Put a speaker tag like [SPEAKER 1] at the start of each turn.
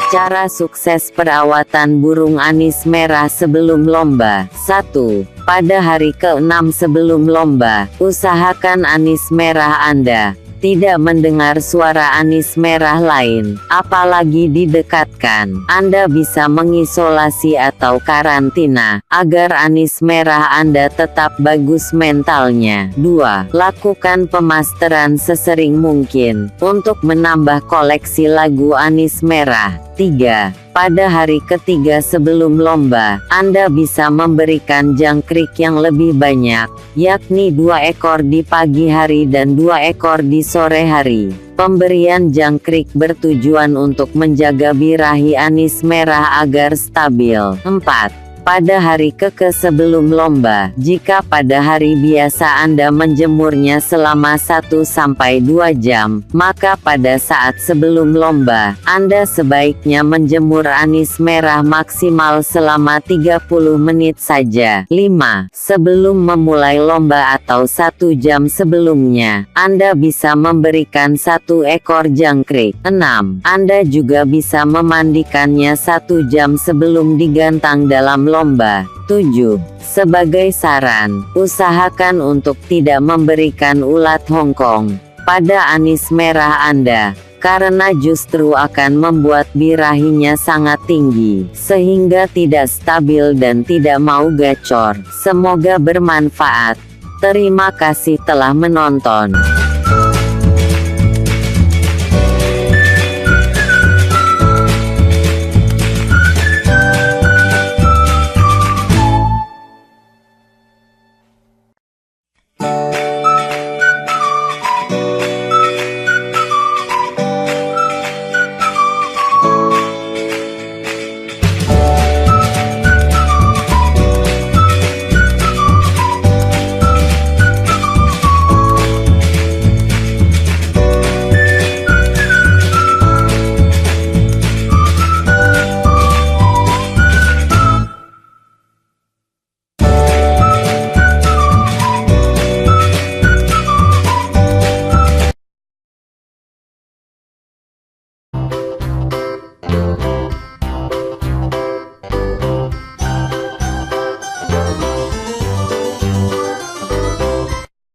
[SPEAKER 1] Cara sukses perawatan burung anis merah sebelum lomba. 1. Pada hari ke-6 sebelum lomba, usahakan anis merah Anda tidak mendengar suara anis merah lain, apalagi didekatkan. Anda bisa mengisolasi atau karantina, agar anis merah Anda tetap bagus mentalnya. 2. Lakukan pemasteran sesering mungkin, untuk menambah koleksi lagu anis merah. 3. Pada hari ketiga sebelum lomba, Anda bisa memberikan jangkrik yang lebih banyak, yakni 2 ekor di pagi hari dan 2 ekor di sore hari. Pemberian jangkrik bertujuan untuk menjaga birahi anis merah agar stabil. 4. Pada hari ke sebelum lomba, jika pada hari biasa Anda menjemurnya selama 1-2 jam, maka pada saat sebelum lomba, Anda sebaiknya menjemur anis merah maksimal selama 30 menit saja. 5. Sebelum memulai lomba atau 1 jam sebelumnya, Anda bisa memberikan 1 ekor jangkrik. 6. Anda juga bisa memandikannya 1 jam sebelum digantang dalam lomba. 7. Sebagai saran, usahakan untuk tidak memberikan ulat Hongkong pada anis merah Anda, karena justru akan membuat birahinya sangat tinggi, sehingga tidak stabil dan tidak mau gacor. Semoga bermanfaat. Terima kasih telah menonton.